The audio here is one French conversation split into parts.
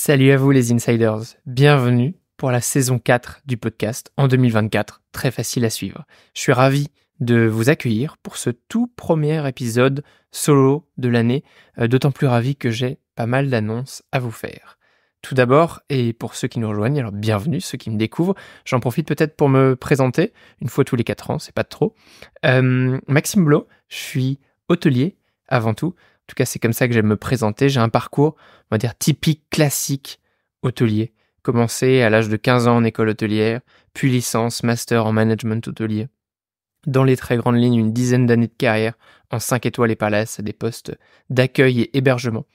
Salut à vous les insiders, bienvenue pour la saison 4 du podcast en 2024, très facile à suivre. Je suis ravi de vous accueillir pour ce tout premier épisode solo de l'année, d'autant plus ravi que j'ai pas mal d'annonces à vous faire. Tout d'abord, et pour ceux qui nous rejoignent, alors bienvenue, ceux qui me découvrent, j'en profite peut-être pour me présenter, une fois tous les 4 ans, c'est pas de trop. Maxime Blo, je suis hôtelier avant tout. En tout cas, c'est comme ça que j'aime me présenter. J'ai un parcours, on va dire, typique, classique, hôtelier. Commencé à l'âge de 15 ans en école hôtelière, puis licence, master en management hôtelier. Dans les très grandes lignes, une dizaine d'années de carrière en 5 étoiles et palaces à des postes d'accueil et hébergement.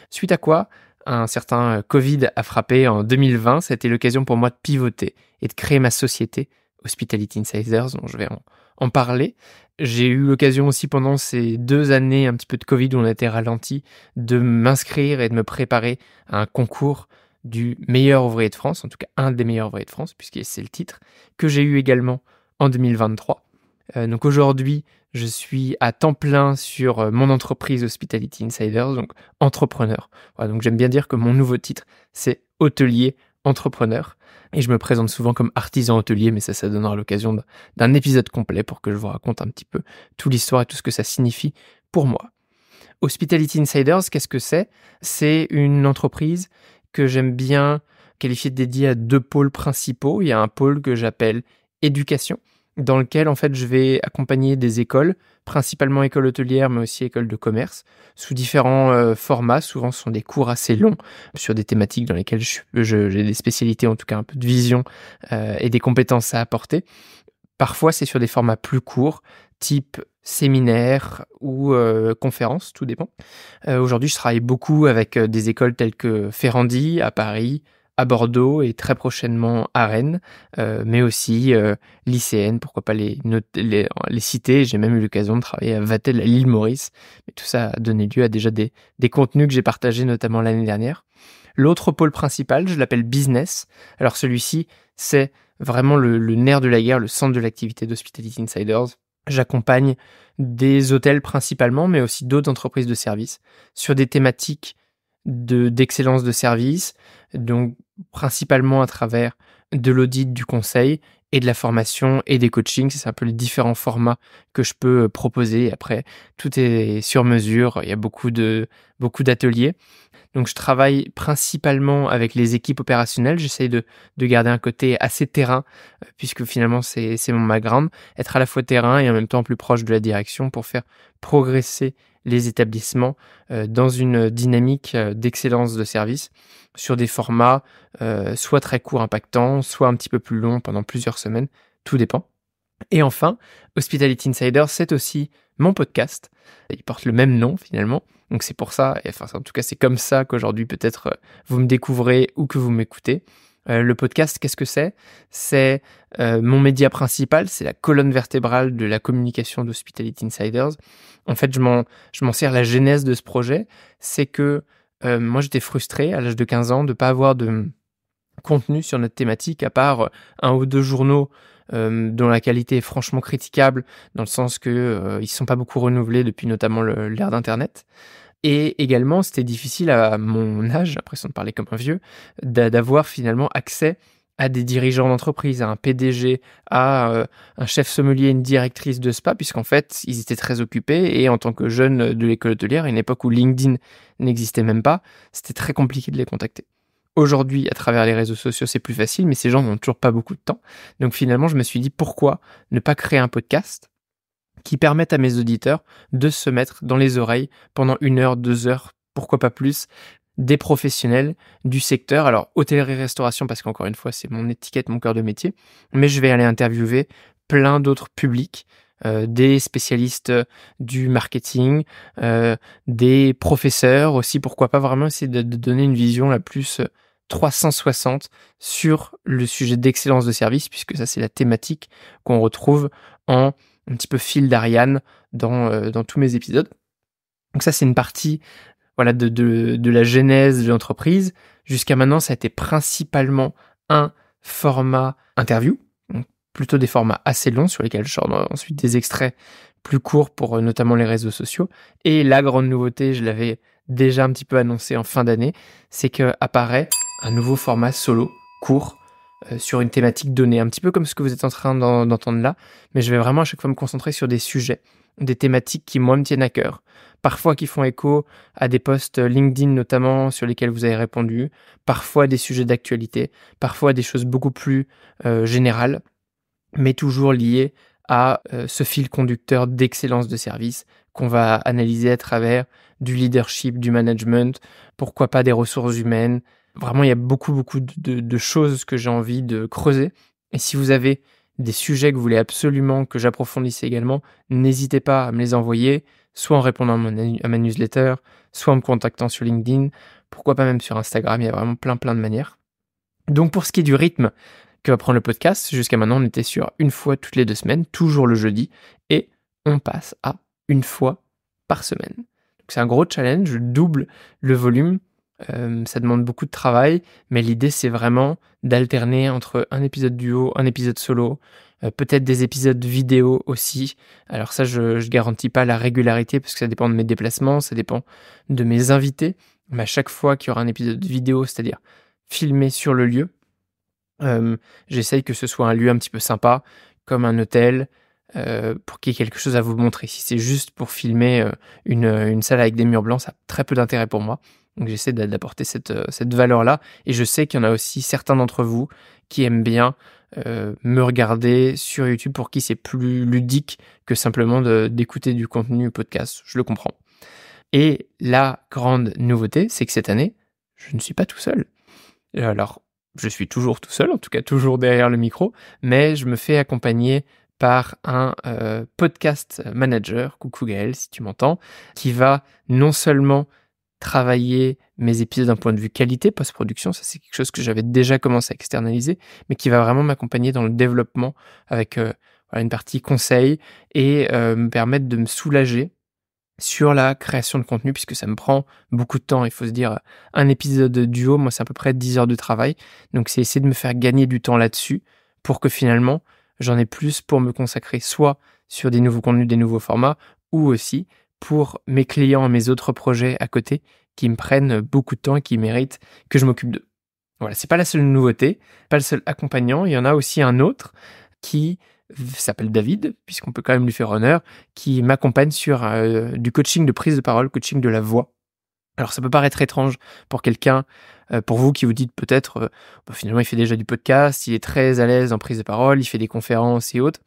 Suite à quoi, un certain Covid a frappé en 2020. Ça a été l'occasion pour moi de pivoter et de créer ma société Hospitality Insiders, dont je vais en parler. J'ai eu l'occasion aussi pendant ces 2 années, un petit peu de Covid où on a été ralenti, de m'inscrire et de me préparer à un concours du meilleur ouvrier de France, en tout cas un des meilleurs ouvriers de France, puisque c'est le titre, que j'ai eu également en 2023. Donc aujourd'hui, je suis à temps plein sur mon entreprise Hospitality Insiders, donc entrepreneur. Voilà, donc j'aime bien dire que mon nouveau titre, c'est hôtelier entrepreneur. Et je me présente souvent comme artisan hôtelier, mais ça donnera l'occasion d'un épisode complet pour que je vous raconte un petit peu toute l'histoire et tout ce que ça signifie pour moi. Hospitality Insiders, qu'est-ce que c'est ? C'est une entreprise que j'aime bien qualifier de dédiée à 2 pôles principaux. Il y a un pôle que j'appelle éducation, dans lequel en fait je vais accompagner des écoles, principalement écoles hôtelières mais aussi écoles de commerce, sous différents formats. Souvent ce sont des cours assez longs sur des thématiques dans lesquelles j'ai des spécialités, en tout cas un peu de vision et des compétences à apporter. Parfois c'est sur des formats plus courts, type séminaire ou conférence, tout dépend. Aujourd'hui je travaille beaucoup avec des écoles telles que Ferrandi à Paris, à Bordeaux et très prochainement à Rennes, mais aussi lycéennes, pourquoi pas les citer. J'ai même eu l'occasion de travailler à Vatel, à l'île Maurice, mais tout ça a donné lieu à déjà des contenus que j'ai partagés notamment l'année dernière. L'autre pôle principal, je l'appelle business. Alors celui-ci, c'est vraiment le nerf de la guerre, le centre de l'activité d'Hospitality Insiders. J'accompagne des hôtels principalement, mais aussi d'autres entreprises de services sur des thématiques d'excellence de service, donc principalement à travers de l'audit, du conseil et de la formation et des coachings. C'est un peu les différents formats que je peux proposer. Après, tout est sur mesure, il y a beaucoup d'ateliers. Donc je travaille principalement avec les équipes opérationnelles. J'essaye de garder un côté assez terrain, puisque finalement c'est mon background, être à la fois terrain et en même temps plus proche de la direction pour faire progresser les établissements dans une dynamique d'excellence de service sur des formats soit très courts impactants, soit un petit peu plus longs pendant plusieurs semaines, tout dépend. Et enfin, Hospitality Insider, c'est aussi mon podcast. Il porte le même nom finalement, donc c'est pour ça, en tout cas c'est comme ça qu'aujourd'hui peut-être vous me découvrez ou que vous m'écoutez. Le podcast, qu'est-ce que c'est ? C'est mon média principal, c'est la colonne vertébrale de la communication d'Hospitality Insiders. En fait, je m'en sers. La genèse de ce projet, c'est que moi j'étais frustré à l'âge de 15 ans de ne pas avoir de contenu sur notre thématique, à part 1 ou 2 journaux dont la qualité est franchement critiquable, dans le sens que ils sont pas beaucoup renouvelés depuis notamment l'ère d'Internet. Et également, c'était difficile à mon âge, j'ai l'impression de parler comme un vieux, d'avoir finalement accès à des dirigeants d'entreprise, à un PDG, à un chef sommelier, une directrice de spa, puisqu'en fait, ils étaient très occupés. Et en tant que jeune de l'école hôtelière, à une époque où LinkedIn n'existait même pas, c'était très compliqué de les contacter. Aujourd'hui, à travers les réseaux sociaux, c'est plus facile, mais ces gens n'ont toujours pas beaucoup de temps. Donc finalement, je me suis dit, pourquoi ne pas créer un podcast qui permette à mes auditeurs de se mettre dans les oreilles pendant 1 heure, 2 heures, pourquoi pas plus, des professionnels du secteur. Alors, hôtellerie-restauration, parce qu'encore une fois, c'est mon étiquette, mon cœur de métier, mais je vais aller interviewer plein d'autres publics, des spécialistes du marketing, des professeurs aussi, pourquoi pas vraiment essayer de donner une vision la plus 360 sur le sujet d'excellence de service, puisque ça, c'est la thématique qu'on retrouve en un petit peu fil d'Ariane dans tous mes épisodes. Donc ça, c'est une partie de la genèse de l'entreprise. Jusqu'à maintenant, ça a été principalement un format interview, donc plutôt des formats assez longs sur lesquels je sors ensuite des extraits plus courts pour notamment les réseaux sociaux. Et la grande nouveauté, je l'avais déjà un petit peu annoncé en fin d'année, c'est que apparaît un nouveau format solo, court, sur une thématique donnée, un petit peu comme ce que vous êtes en train d'entendre là, mais je vais vraiment à chaque fois me concentrer sur des sujets, des thématiques qui moi me tiennent à cœur, parfois qui font écho à des posts LinkedIn notamment sur lesquels vous avez répondu, parfois des sujets d'actualité, parfois des choses beaucoup plus générales, mais toujours liées à ce fil conducteur d'excellence de service qu'on va analyser à travers du leadership, du management, pourquoi pas des ressources humaines. Vraiment, il y a beaucoup de choses que j'ai envie de creuser. Et si vous avez des sujets que vous voulez absolument que j'approfondisse également, n'hésitez pas à me les envoyer, soit en répondant à ma newsletter, soit en me contactant sur LinkedIn, pourquoi pas même sur Instagram, il y a vraiment plein de manières. Donc pour ce qui est du rythme que va prendre le podcast, jusqu'à maintenant on était sur une fois toutes les 2 semaines, toujours le jeudi, et on passe à une fois par semaine. Donc c'est un gros challenge, je double le volume, ça demande beaucoup de travail, mais l'idée c'est vraiment d'alterner entre un épisode duo, un épisode solo, peut-être des épisodes vidéo aussi. Alors ça je garantis pas la régularité parce que ça dépend de mes déplacements, ça dépend de mes invités, mais à chaque fois qu'il y aura un épisode vidéo, c'est-à-dire filmé sur le lieu, j'essaye que ce soit un lieu un petit peu sympa, comme un hôtel, pour qu'il y ait quelque chose à vous montrer. Si c'est juste pour filmer une salle avec des murs blancs, ça a très peu d'intérêt pour moi. Donc j'essaie d'apporter cette valeur-là. Et je sais qu'il y en a aussi certains d'entre vous qui aiment bien me regarder sur YouTube, pour qui c'est plus ludique que simplement d'écouter du contenu podcast. Je le comprends. Et la grande nouveauté, c'est que cette année, je ne suis pas tout seul. Alors, je suis toujours tout seul, en tout cas toujours derrière le micro, mais je me fais accompagner par un podcast manager, coucou Gaël si tu m'entends, qui va non seulement travailler mes épisodes d'un point de vue qualité, post-production, ça c'est quelque chose que j'avais déjà commencé à externaliser, mais qui va vraiment m'accompagner dans le développement avec une partie conseil et me permettre de me soulager sur la création de contenu, puisque ça me prend beaucoup de temps. Il faut se dire, un épisode duo, moi c'est à peu près 10 heures de travail, donc c'est essayer de me faire gagner du temps là-dessus pour que finalement j'en ai plus pour me consacrer soit sur des nouveaux contenus, des nouveaux formats, ou aussi pour mes clients et mes autres projets à côté qui me prennent beaucoup de temps et qui méritent que je m'occupe d'eux. Voilà, c'est pas la seule nouveauté, pas le seul accompagnant, il y en a aussi un autre qui s'appelle David, puisqu'on peut quand même lui faire honneur, qui m'accompagne sur du coaching de prise de parole, coaching de la voix. Alors ça peut paraître étrange pour quelqu'un, pour vous qui vous dites peut-être, finalement il fait déjà du podcast, il est très à l'aise en prise de parole, il fait des conférences et autres.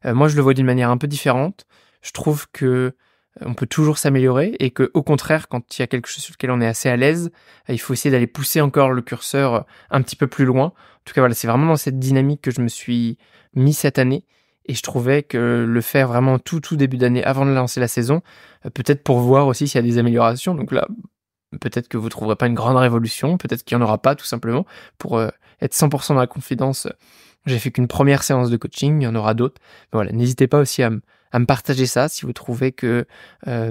Moi je le vois d'une manière un peu différente. Je trouve que on peut toujours s'améliorer et que au contraire, quand il y a quelque chose sur lequel on est assez à l'aise, il faut essayer d'aller pousser encore le curseur un petit peu plus loin. En tout cas voilà, c'est vraiment dans cette dynamique que je me suis mis cette année, et je trouvais que le faire vraiment tout début d'année avant de lancer la saison, peut-être pour voir aussi s'il y a des améliorations. Donc là, peut-être que vous trouverez pas une grande révolution, peut-être qu'il y en aura pas tout simplement. Pour être 100% dans la confidence, j'ai fait qu'une première séance de coaching, il y en aura d'autres. Mais voilà, n'hésitez pas aussi à me partager ça si vous trouvez que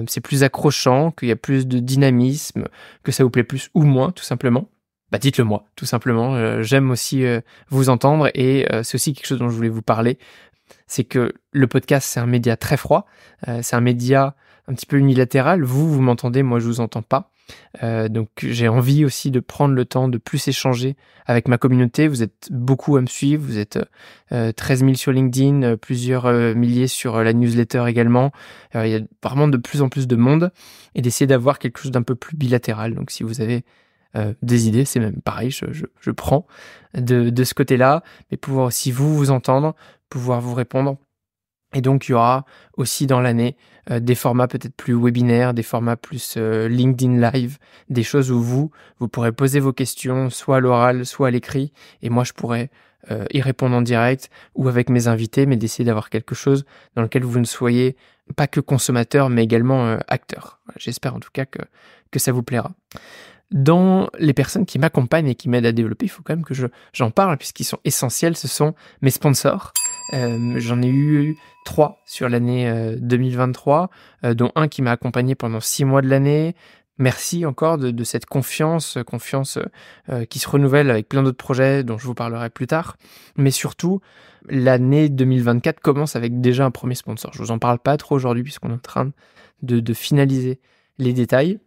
c'est plus accrochant, qu'il y a plus de dynamisme, que ça vous plaît plus ou moins tout simplement. Bah dites-le moi, tout simplement. J'aime aussi vous entendre, et c'est aussi quelque chose dont je voulais vous parler. C'est que le podcast, c'est un média très froid, c'est un média un petit peu unilatéral. Vous m'entendez, moi je vous entends pas. Donc j'ai envie aussi de prendre le temps de plus échanger avec ma communauté. Vous êtes beaucoup à me suivre, vous êtes 13 000 sur LinkedIn, plusieurs milliers sur la newsletter également. Il y a vraiment de plus en plus de monde, et d'essayer d'avoir quelque chose d'un peu plus bilatéral. Donc si vous avez des idées, c'est même pareil, je prends de ce côté-là, mais pouvoir aussi vous entendre, pouvoir vous répondre. Et donc il y aura aussi dans l'année des formats peut-être plus webinaires, des formats plus LinkedIn Live, des choses où vous pourrez poser vos questions, soit à l'oral, soit à l'écrit, et moi je pourrais y répondre en direct ou avec mes invités, mais d'essayer d'avoir quelque chose dans lequel vous ne soyez pas que consommateur, mais également acteur. Voilà, j'espère en tout cas que ça vous plaira. Dans les personnes qui m'accompagnent et qui m'aident à développer, il faut quand même que j'en parle, puisqu'ils sont essentiels. Ce sont mes sponsors. J'en ai eu 3 sur l'année 2023, dont un qui m'a accompagné pendant 6 mois de l'année. Merci encore de cette confiance qui se renouvelle avec plein d'autres projets dont je vous parlerai plus tard. Mais surtout, l'année 2024 commence avec déjà un premier sponsor. Je vous en parle pas trop aujourd'hui puisqu'on est en train de finaliser les détails.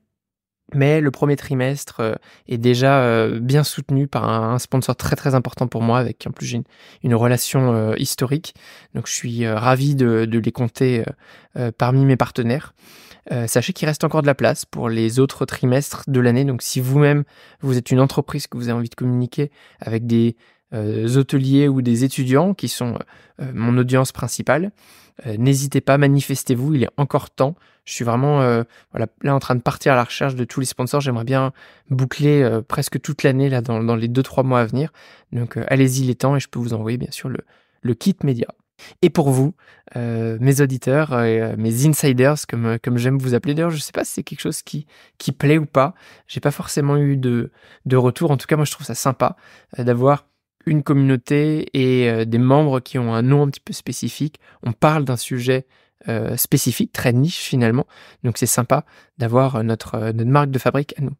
Mais le premier trimestre est déjà bien soutenu par un sponsor très très important pour moi, avec en plus j'ai une relation historique. Donc je suis ravi de les compter parmi mes partenaires. Sachez qu'il reste encore de la place pour les autres trimestres de l'année. Donc si vous-même, vous êtes une entreprise que vous avez envie de communiquer avec des hôteliers ou des étudiants qui sont mon audience principale, n'hésitez pas, manifestez-vous, il est encore temps. Je suis vraiment là en train de partir à la recherche de tous les sponsors. J'aimerais bien boucler presque toute l'année là dans les 2-3 mois à venir. Donc allez-y, il est temps, et je peux vous envoyer bien sûr le kit média. Et pour vous, mes auditeurs, mes insiders, comme j'aime vous appeler, d'ailleurs, je ne sais pas si c'est quelque chose qui plaît ou pas. J'ai pas forcément eu de retour. En tout cas, moi, je trouve ça sympa d'avoir une communauté et des membres qui ont un nom un petit peu spécifique. On parle d'un sujet spécifique, très niche finalement. Donc c'est sympa d'avoir notre marque de fabrique à nous.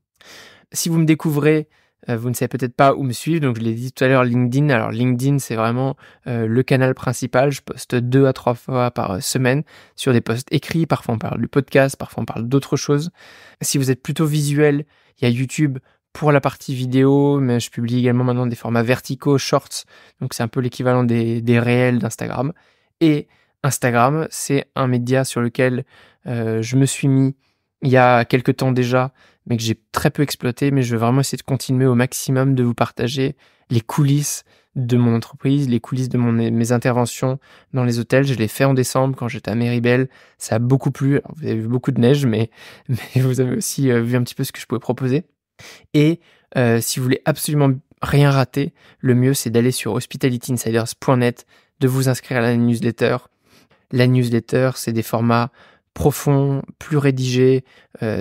Si vous me découvrez, vous ne savez peut-être pas où me suivre, donc je l'ai dit tout à l'heure, LinkedIn. Alors LinkedIn, c'est vraiment le canal principal. Je poste 2 à 3 fois par semaine sur des posts écrits. Parfois on parle du podcast, parfois on parle d'autres choses. Si vous êtes plutôt visuel, il y a YouTube pour la partie vidéo, mais je publie également maintenant des formats verticaux, shorts, donc c'est un peu l'équivalent des réels d'Instagram. Et Instagram, c'est un média sur lequel je me suis mis il y a quelques temps déjà, mais que j'ai très peu exploité, mais je vais vraiment essayer de continuer au maximum de vous partager les coulisses de mon entreprise, les coulisses de mes interventions dans les hôtels. Je l'ai fait en décembre quand j'étais à Méribel, ça a beaucoup plu. Alors, vous avez vu beaucoup de neige, mais vous avez aussi vu un petit peu ce que je pouvais proposer. Et si vous voulez absolument rien rater, le mieux c'est d'aller sur hospitalityinsiders.net, de vous inscrire à la newsletter. La newsletter, c'est des formats profonds, plus rédigés,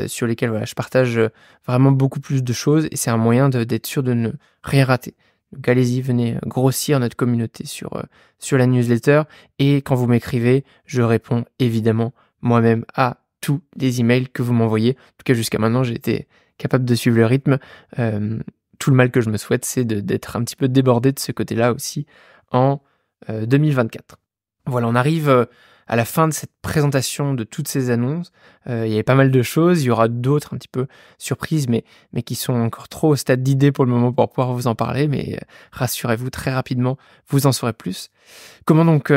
sur lesquels je partage vraiment beaucoup plus de choses, et c'est un moyen d'être sûr de ne rien rater. Donc allez-y, venez grossir notre communauté sur la newsletter, et quand vous m'écrivez, je réponds évidemment moi-même à tous les emails que vous m'envoyez. En tout cas, jusqu'à maintenant, j'ai été capable de suivre le rythme. Tout le mal que je me souhaite, c'est d'être un petit peu débordé de ce côté-là aussi en 2024. Voilà, on arrive à la fin de cette présentation de toutes ces annonces. Il y avait pas mal de choses, il y aura d'autres un petit peu surprises, mais qui sont encore trop au stade d'idée pour le moment pour pouvoir vous en parler, mais rassurez-vous, très rapidement, vous en saurez plus. Comment donc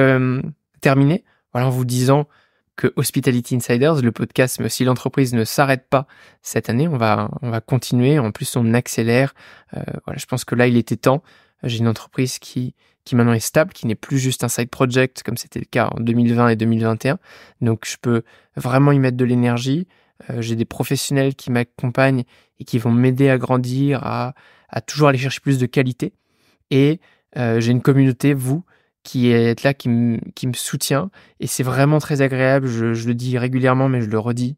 terminer ? Voilà, en vous disant que Hospitality Insiders, le podcast, mais aussi l'entreprise, ne s'arrête pas cette année. On va continuer. En plus, on accélère. Voilà, je pense que là, il était temps. J'ai une entreprise qui maintenant est stable, qui n'est plus juste un side project comme c'était le cas en 2020 et 2021. Donc, je peux vraiment y mettre de l'énergie. J'ai des professionnels qui m'accompagnent et qui vont m'aider à grandir, à toujours aller chercher plus de qualité. Et j'ai une communauté, vous, qui est là, qui me soutient, et c'est vraiment très agréable, je le dis régulièrement, mais je le redis,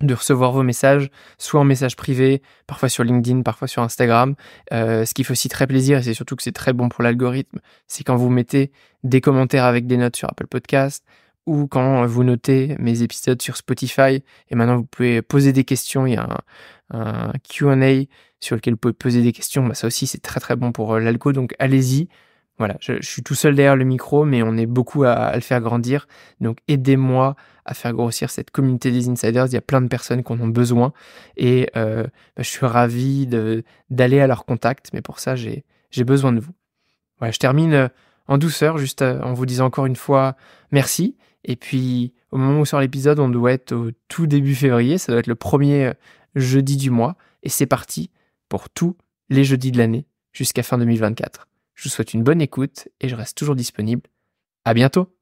de recevoir vos messages, soit en message privé, parfois sur LinkedIn, parfois sur Instagram. Ce qui fait aussi très plaisir, et c'est surtout que c'est très bon pour l'algorithme, c'est quand vous mettez des commentaires avec des notes sur Apple Podcast, ou quand vous notez mes épisodes sur Spotify, et maintenant vous pouvez poser des questions, il y a un Q&A sur lequel vous pouvez poser des questions, ça aussi c'est très très bon pour l'algo, donc allez-y. Voilà, je suis tout seul derrière le micro, mais on est beaucoup à le faire grandir. Donc aidez-moi à faire grossir cette communauté des insiders. Il y a plein de personnes qui en ont besoin, et je suis ravi d'aller à leur contact. Mais pour ça, j'ai besoin de vous. Voilà, je termine en douceur, juste en vous disant encore une fois merci. Et puis au moment où sort l'épisode, on doit être au tout début février. Ça doit être le premier jeudi du mois. Et c'est parti pour tous les jeudis de l'année jusqu'à fin 2024. Je vous souhaite une bonne écoute et je reste toujours disponible. À bientôt!